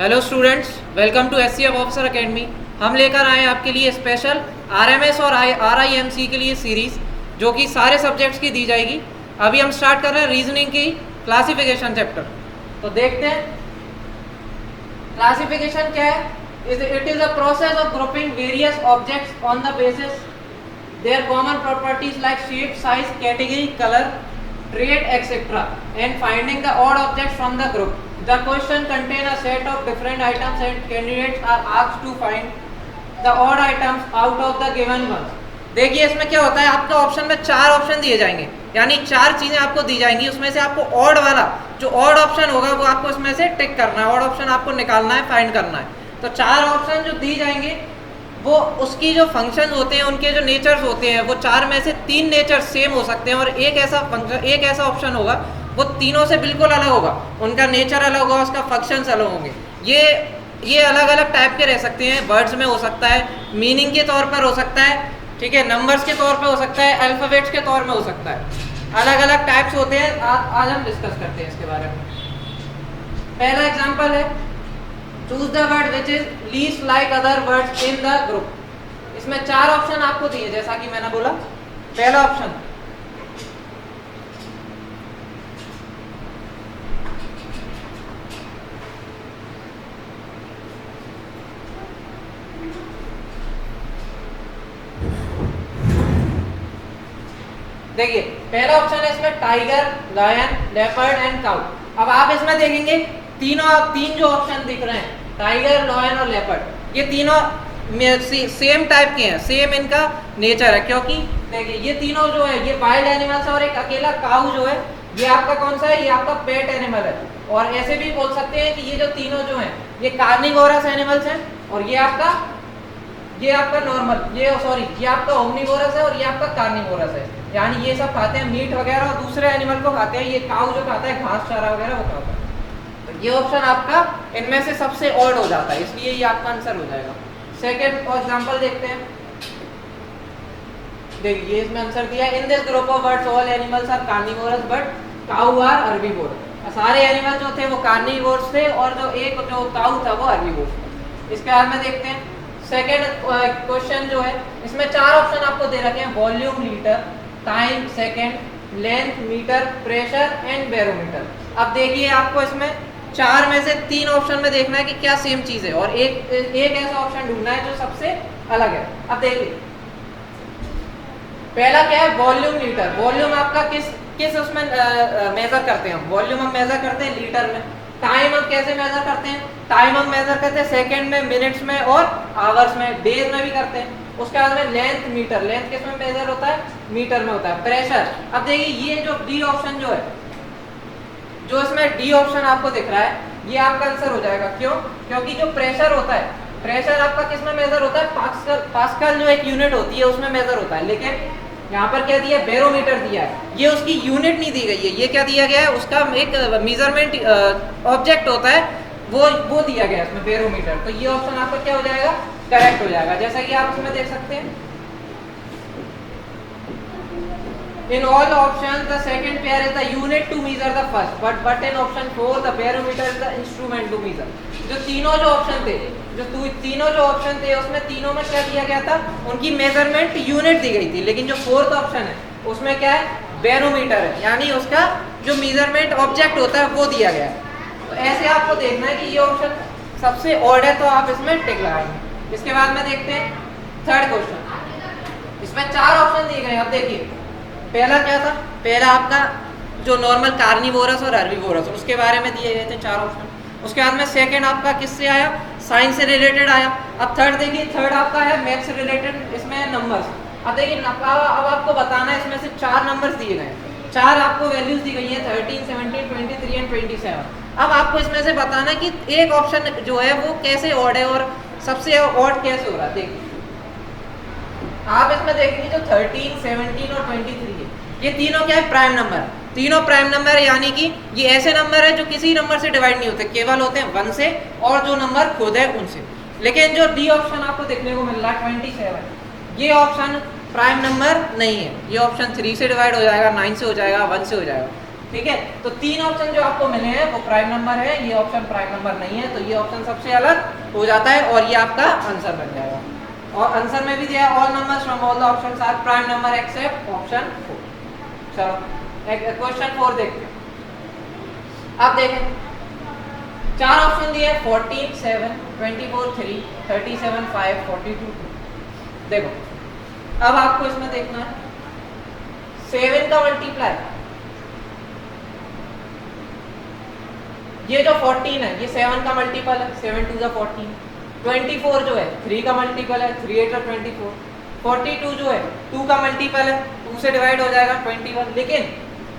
Hello students, welcome to SCF officer academy. हम लेकर आए आपके लिए स्पेशल आरएमएस और आरआईएमसी के लिए सीरीज़ जो कि सारे सब्जेक्ट्स की दी जाएगी। अभी हम स्टार्ट कर रहे हैं रीजनिंग की क्लासिफिकेशन चैप्टर। तो देखते हैं क्लासिफिकेशन क्या है। It is a process of grouping various objects on the basis their common properties like shape, size, category, colour, trait, etc. and finding the odd objects from the group. The question contain a set of different items and candidates are asked to find the odd items out of the given ones. देखिए इसमें क्या होता है, आपके option में 4 option दिए जाएंगे, यानी 4 चीजें आपको दी जाएंगी। उसमें से आपको ऑड वाला जो ऑड ऑप्शन होगा वो आपको इसमें से टिक करना है, ऑड ऑप्शन आपको निकालना है, फाइंड करना है। तो 4 ऑप्शन जो दी जाएंगे वो उसकी जो फंक्शन होते हैं, उनके जो नेचर्स होते हैं, वो 4 में से 3 नेचर सेम हो सकते हैं और एक ऐसा ऑप्शन होगा वो तीनों से बिल्कुल अलग होगा। उनका नेचर अलग होगा, उसका फंक्शंस अलग होंगे। ये अलग अलग टाइप के रह सकते हैं। वर्ड्स में हो सकता है, मीनिंग के तौर पर हो सकता है, ठीक है, नंबर्स के तौर पर हो सकता है, अल्फाबेट्स के तौर में हो सकता है। अलग अलग टाइप्स होते हैं। आज हम डिस्कस करते हैं इसके बारे में। पहला एग्जाम्पल है, choose the word which is least like other words in the group. इसमें 4 ऑप्शन आपको दिए, जैसा कि मैंने बोला। पहला ऑप्शन देखिए, पहला ऑप्शन है इसमें tiger, lion, leopard and cow. अब आप इसमें देखेंगे तीन जो ऑप्शन दिख रहे हैं, टाइगर, लायन और लेपर्ड, ये तीनों सेम टाइप के हैं, सेम इनका नेचर है। क्योंकि देखिए ये तीनों जो है ये वाइल्ड एनिमल्स है और एक अकेला काऊ जो है ये आपका कौन सा है, ये आपका पेट एनिमल है। और ऐसे भी बोल सकते हैं कि ये जो तीनों जो हैं ये कार्निवोरस एनिमल्स हैं और ये आपका नॉर्मल, ये आपका ओमनिवोरस है और ये आपका कार्निवोरस है, यानी ये सब खाते हैं मीट वगैरह और दूसरे एनिमल को खाते हैं। ये काऊ जो खाता है घास चारा वगैरह वो खाता है। तो ये ऑप्शन आपका इनमें से सबसे ऑड हो जाता है, इसलिए ये आपका आंसर हो जाएगा। सेकंड एग्जांपल देखते हैं। देखिए इसमें आंसर दिया है, in this group of birds all animals are carnivorous but cow are herbivore. सारे एनिमल जो थे वो कार्निवोर्स थे और जो काऊ था वो हर्बीवोर था। इसके बाद में देखते हैं सेकंड क्वेश्चन जो है, इसमें 4 ऑप्शन आपको दे रखे हैं, volume litre, time second, length metre, pressure and barometer. अब देखिए आपको इसमें 4 में से 3 ऑप्शन में देखना है कि क्या सेम चीज है और एक ऐसा ऑप्शन ढूंढना है जो सबसे अलग है। अब देखिए पहला क्या है, वॉल्यूम लीटर। वॉल्यूम आपका किस उसमें मेजर करते हैं हम, वॉल्यूम हम मेजर करते हैं लीटर में। टाइम हम कैसे मेजर करते हैं, टाइम हम मेजर करते हैं सेकंड में, मिनट्स में और आवर्स में, डेज में भी करते हैं। उसके बाद में लेंथ मीटर, लेंथ किस में मेजर होता है, मीटर में होता है। प्रेशर, अब देखिए ये जो डी ऑप्शन जो है, जो इसमें डी ऑप्शन आपको दिख रहा है ये आपका आंसर हो जाएगा। क्यों? क्योंकि जो प्रेशर होता है, प्रेशर आपका किस में मेजर होता है, पास्कल जो एक यूनिट होती है उसमें मेजर होता है। लेकिन यहाँ पर क्या दिया, बैरोमीटर दिया है, ये उसकी यूनिट नहीं दी गई है। ये क्या दिया गया है, उसका एक मेजरमेंट ऑब्जेक्ट होता है, वो दिया गया है इसमें, बैरोमीटर। तो ये ऑप्शन आपका क्या हो जाएगा, करेक्ट हो जाएगा। जैसा कि आप इसमें देख सकते हैं, in all options the second pair is the unit to measure the first, but in option 4 the barometer is the instrument to measure। जो तीनों जो ऑप्शन थे उसमें तीनों में क्या दिया गया था, उनकी मेजरमेंट यूनिट दी गई थी। लेकिन जो फोर्थ ऑप्शन है उसमें क्या है, बैरोमीटर है, यानी उसका जो मेजरमेंट ऑब्जेक्ट होता है वो दिया गया है। तो ऐसे आपको देखना है कि ये ऑप्शन सबसे ऑड है, तो आप इसमें टिक लगाएंगे। इसके बाद में देखते हैं थर्ड क्वेश्चन। इसमें 4 ऑप्शन दिए गए। अब देखिए पहला क्या था, पहला आपका जो नॉर्मल कार्निवोरस और हर्बीवोरस उसके बारे में दिए गए थे 4 ऑप्शन। उसके बाद में सेकंड आपका किससे आया, साइंस से रिलेटेड आया। अब थर्ड देखिए, थर्ड आपका है मैथ्स से रिलेटेड, इसमें नंबर्स। अब देखिए अब आपको बताना है, इसमें से 4 नंबर्स दिए गए, 4 आपको वैल्यूज दी गई है, 13, 17, 23 एंड 27। अब आपको इसमें से बताना है कि एक ऑप्शन जो है वो कैसे ऑड है और सबसे ऑड कैसे हो रहा है। देखिए आप इसमें देखेंगे जो 13, 17 और 23 है, ये तीनों क्या है, प्राइम नंबर। तीनों प्राइम नंबर, यानी कि ये ऐसे नंबर है जो किसी नंबर से डिवाइड नहीं होते, केवल होते हैं 1 से और जो नंबर खुद है उनसे। लेकिन जो डी ऑप्शन आपको देखने को मिल रहा है 27, ये ऑप्शन प्राइम नंबर नहीं है, ये ऑप्शन 3 से डिवाइड हो जाएगा, 9 से हो जाएगा, 1 से हो जाएगा। ठीक है, तो तीन ऑप्शन जो आपको मिले हैं वो प्राइम नंबर है, ये ऑप्शन प्राइम नंबर नहीं है, तो ये ऑप्शन सबसे अलग हो जाता है और ये आपका आंसर बन जाएगा। और आंसर में भी दिया all numbers from all the options are prime number except option 4। चलो क्वेश्चन 4 देखते हैं। अब देखें चार ऑप्शन दिए 14 7 24 3 37 5 42 2। देखो अब आपको इसमें देखना है 7 का मल्टीप्लाई, ये जो 14 है ये 7 का मल्टीपल है, 7 2 14। 24 जो है 3 का मल्टीपल है, 3 8 24। 42 जो है 2 का मल्टीपल है, 2 से डिवाइड हो जाएगा 21। लेकिन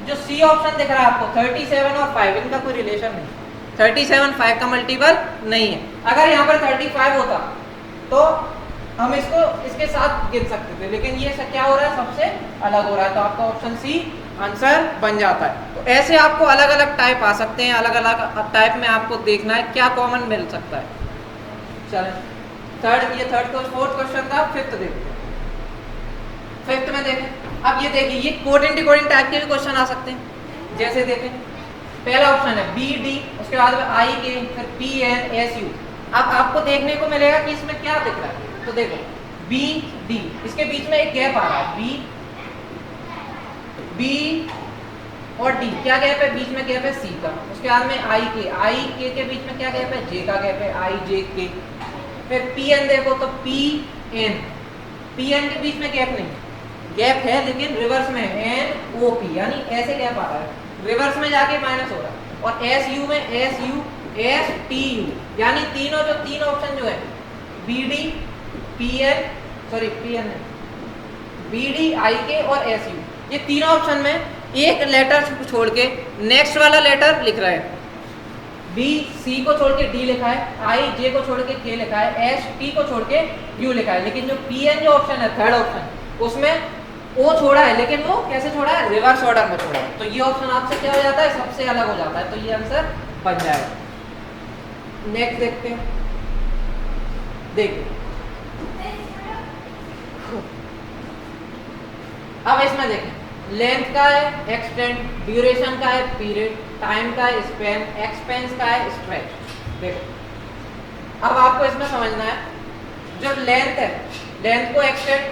जो सी ऑप्शन दिख रहा है आपको 37 और 5 इनका कोई रिलेशन नहीं, 37 5 का मल्टीपल नहीं है। अगर यहाँ पर 35 होता तो हम इसको इसके साथ गिन सकते थे, लेकिन ये क्या हो रहा है सबसे अलग हो रहा है, तो आपका ऑप्शन सी आंसर बन जाता है। तो ऐसे आपको अलग अलग टाइप आ सकते हैं, अलग अलग टाइप में आपको देखना है क्या कॉमन मिल सकता है। चलें फोर्थ क्वेश्चन था, फिफ्थ देखते हैं। फिफ्थ में देखें, अब ये देखिए ये कोडिंग डिकोडिंग टाइप के भी क्वेश्चन आ सकते हैं। जैसे देखें पहला ऑप्शन है बी डी, उसके बाद में आई के, फिर पी एन एस यू। अब आपको देखने को मिलेगा कि इसमें क्या दिख रहा है, तो देखो बी डी, इसके बीच में एक गैप आ रहा है, बी और डी क्या गैप है, बीच में गैप है सी का। उसके बाद में आई के बीच में क्या गैप है, जे का गैप है, आई जे के। फिर पी एन देखो तो पी एन के बीच में गैप नहीं, गैप है लेकिन रिवर्स में है, एन ओ पी, यानी ऐसे गैप आ रहा है, रिवर्स में जाके माइनस हो रहा है। और एस यू में S U S T U, यानी तीन ऑप्शन जो है B D P N B D I K और एस यू, ये तीनों ऑप्शन में एक लेटर छोड़ के नेक्स्ट वाला लेटर लिख रहे हैं। बी सी को छोड़ के डी लिखा है, आई जे को छोड़ के के लिखा है, एस टी को छोड़ के यू लिखा है। लेकिन जो पी एन जो ऑप्शन है थर्ड ऑप्शन, उसमें ओ छोड़ा है, लेकिन वो कैसे छोड़ा है, रिवर्स ऑर्डर में छोड़ा है। तो ये ऑप्शन आपसे क्या हो जाता है, सबसे अलग हो जाता है, तो ये आंसर बन जाएगा। नेक्स्ट देखते हैं, देखिए अब इसमें देखें लेंथ का है एक्सटेंड, ड्यूरेशन का है पीरियड, टाइम का है स्पेन, एक्सपेंस का है स्ट्रेच। देखो अब आपको इसमें समझना है, जो लेंथ है लेंथ को एक्सटेंड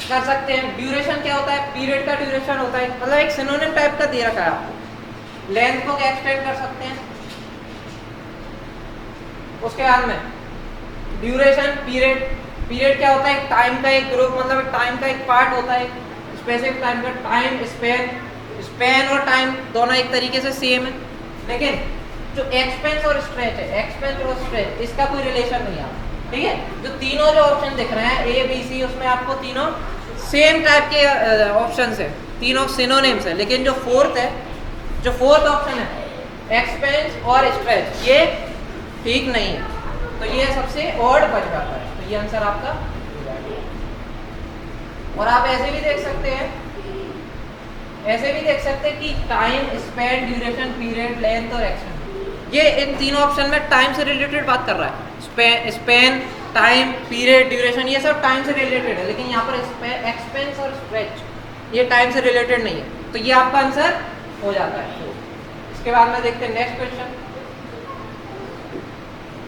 कर सकते हैं, ड्यूरेशन क्या होता है, पीरियड का ड्यूरेशन होता है, मतलब एक सिनोनिम टाइप का दे रखा है आपको। लेंथ को एक्सटेंड कर सकते हैं, उसके बाद में ड्यूरेशन पीरियड क्या होता है, टाइम का एक ग्रुप, मतलब टाइम का एक पार्ट होता है, स्पेसिफिक टाइम का। टाइम स्पेन और टाइम दोनों एक तरीके से सेम है, लेकिन जो एक्सपेंस और स्ट्रेच है, एक्सपेंस और स्ट्रेच इसका कोई रिलेशन नहीं है, ठीक है। जो तीनों जो ऑप्शन दिख रहे हैं ए बी सी, उसमें आपको तीनों सेम टाइप के ऑप्शंस है, तीनों सिनोनिम्स है। लेकिन जो फोर्थ ऑप्शन है एक्सपेंस और स्ट्रेच, ये ठीक नहीं है, तो ये सबसे ऑड बच जाता है, तो ये आंसर आपका हो जाएगा। और आप ऐसे भी देख सकते हैं कि time Spain duration period length और एक्सटेंड, ये इन तीनों ऑप्शन में टाइम से रिलेटेड बात कर रहा है। स्पेन टाइम पीरियड ड्यूरेशन ये सब टाइम से रिलेटेड है, लेकिन यहाँ पर एक्सपेंस और स्ट्रेच ये टाइम से रिलेटेड नहीं है, तो ये आपका आंसर हो जाता है। इसके बाद में देखते हैं नेक्स्ट क्वेश्चन।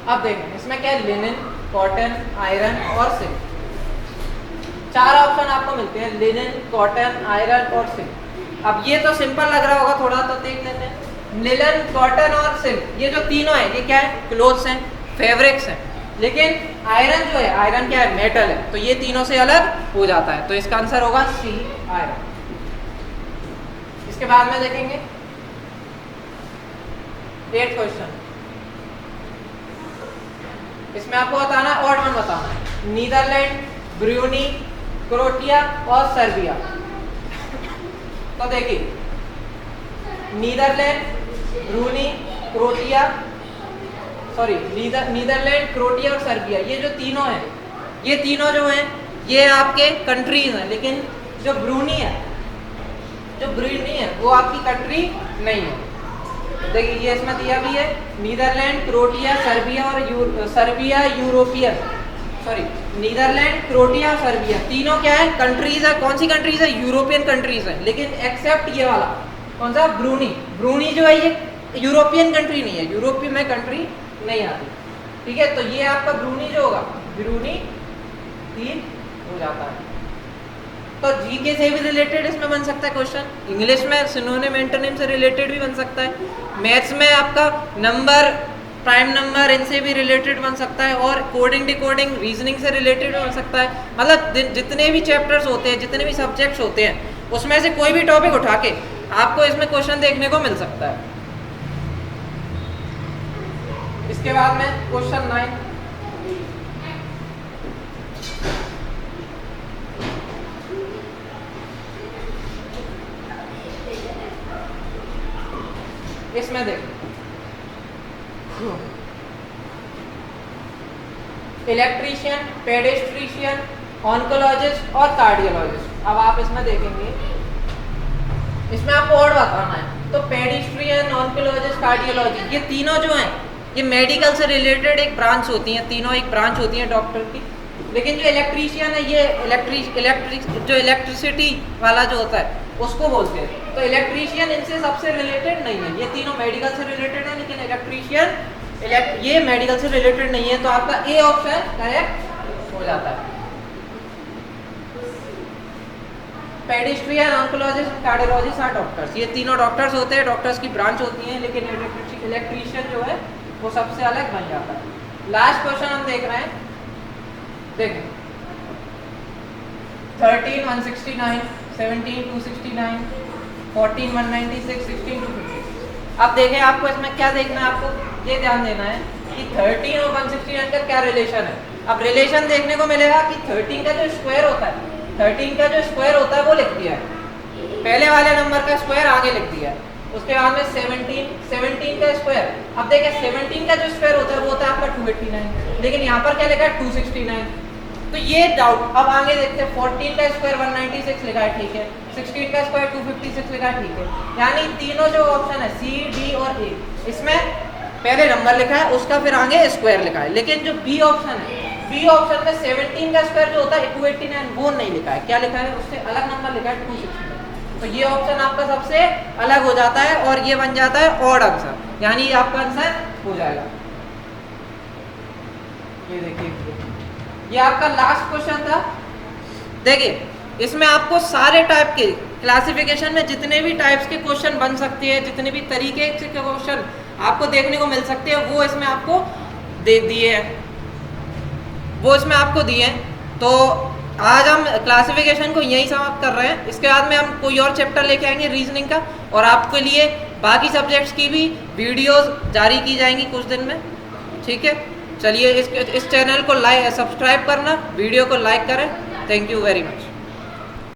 अब देखें इसमें क्या है, लिनन, कॉटन, आयरन और सिल्क। चार ऑप्शन आपको मिलते हैं, लिनन, कॉटन, आयरन और सिल्क। अब ये तो सिंपल लग रहा होगा थोड़ा, तो देख लेते हैं। लिनन, कॉटन और सिल्क ये जो तीनों है ये क्या है, क्लोथ्स हैं, फैब्रिक्स हैं। लेकिन आयरन जो है, आयरन क्या है, मेटल है, तो ये तीनों से अलग हो जाता है, तो इसका आंसर होगा सी आयरन। इसके बाद में देखेंगे 8th क्वेश्चन, इसमें आपको बताना है, ऑड वन बताना है, नीदरलैंड, ब्रूनी, क्रोएशिया और सर्बिया। तो देखिए Netherlands, Brunei, Croatia, Netherlands, Croatia और सर्बिया, ये जो तीनों हैं, ये तीनों जो हैं ये आपके कंट्रीज हैं, लेकिन जो ब्रूनी है वो आपकी कंट्री नहीं है। देखिए ये इसमें दिया भी है, नीदरलैंड, क्रोएशिया, सर्बिया और नीदरलैंड, क्रोएशिया और सर्बिया तीनों क्या है, कंट्रीज है। कौन सी कंट्रीज है, यूरोपियन कंट्रीज है, लेकिन एक्सेप्ट ये वाला कौन सा? ब्रूनी। ब्रूनी जो है ये यूरोपियन कंट्री नहीं है, यूरोप में कंट्री नहीं आती, ठीक है। तो ये आपका ब्रूनी जो होगा, ब्रूनी 3 हो जाता है। तो जीके से भी रिलेटेड इसमें बन सकता है क्वेश्चन, इंग्लिश में सिनोनिम एंटोनिम से रिलेटेड भी बन सकता है, मैथ्स में आपका नंबर, प्राइम नंबर, इनसे भी रिलेटेड बन सकता है, और कोडिंग डिकोडिंग रीजनिंग से रिलेटेड बन सकता है। मतलब जितने भी चैप्टर्स होते हैं, जितने भी सब्जेक्ट्स होते हैं, उसमें से कोई भी टॉपिक उठा के आपको इसमें क्वेश्चन देखने को मिल सकता है। इसके बाद में क्वेश्चन 9, इसमें देखो इलेक्ट्रीशियन, पेडिस्ट्रिशियन, ऑन्कोलॉजिस्ट और कार्डियोलॉजिस्ट। अब आप इसमें देखेंगे, इसमें आपको और बताना है। तो पेडिस्ट्रियन, ऑन्कोलॉजिस्ट, कार्डियोलॉजिस्ट, ये तीनों जो हैं ये मेडिकल से रिलेटेड एक ब्रांच होती हैं, तीनों एक ब्रांच होती है डॉक्टर की। लेकिन जो इलेक्ट्रीशियन है ये जो इलेक्ट्रिसिटी वाला जो होता है उसको बोलते हैं। तो इलेक्ट्रीशियन इनसे सबसे रिलेटेड नहीं है, ये तीनों मेडिकल से रिलेटेड है, लेकिन इलेक्ट्रीशियन ये मेडिकल से रिलेटेड नहीं है। तो आपका ए ऑप्शन करेक्ट हो जाता है। Pedestrian, oncologist, cardiologist are doctors, ये तीनों डॉक्टर्स होते हैं, डॉक्टर्स की ब्रांच होती है, लेकिन इलेक्ट्रीशियन जो है वो सबसे अलग बन जाता है। लास्ट क्वेश्चन हम देख रहे हैं, देखें 13 169, 17 269, 14 196, 16 250। अब देखें आपको इसमें क्या देखना है, आपको ये ध्यान देना है कि 13 और 169 का क्या रिलेशन है। अब रिलेशन देखने को मिलेगा कि 13 का जो स्क्वायर होता है, 13 का जो स्क्वायर होता है वो लिख दिया है, पहले वाले नंबर का स्क्वायर आगे लिख दिया है। उसके बाद में 17 का स्क्वायर, अब देखिए 17 का जो स्क्वायर होता है वो होता है आपका 289, लेकिन यहाँ पर क्या लिखा है 269। तो ये डाउट, अब आगे देखते हैं 14 का स्क्वायर 196 लिखा है, ठीक है, 16 का स्क्वायर 256 लिखा है, ठीक है। यानी तीनों जो ऑप्शन है सी, डी और ए, इसमें पहले नंबर लिखा है, उसका फिर आगे स्क्वायर लिखा है। लेकिन जो बी ऑप्शन है, बी ऑप्शन में 17 का स्क्वायर जो होता है 289 वो नहीं लिखा है, क्या लिखा है, उससे अलग नंबर लिखा है 269। तो ये ऑप्शन आपका सबसे अलग हो जाता है और ये बन जाता है ऑड आंसर, यानी ये आपका आंसर हो जाएगा। ये देखिए ये आपका लास्ट क्वेश्चन था। देखिए इसमें आपको सारे टाइप के क्लासिफिकेशन में जितने भी टाइप्स के क्वेश्चन बन सकते हैं, जितने भी तरीके के क्वेश्चन आपको देखने को मिल सकते हैं, वो इसमें आपको दे दिए हैं, वो इसमें आपको दिए हैं। तो आज हम क्लासिफिकेशन को यही समाप्त कर रहे हैं। इसके बाद में हम कोई और चैप्टर लेके आएंगे रीजनिंग का, और आपके लिए बाकी सब्जेक्ट्स की भी वीडियोस जारी की जाएंगी कुछ दिन में, ठीक है। चलिए इस चैनल को सब्सक्राइब करना, वीडियो को लाइक करें। Thank you very much.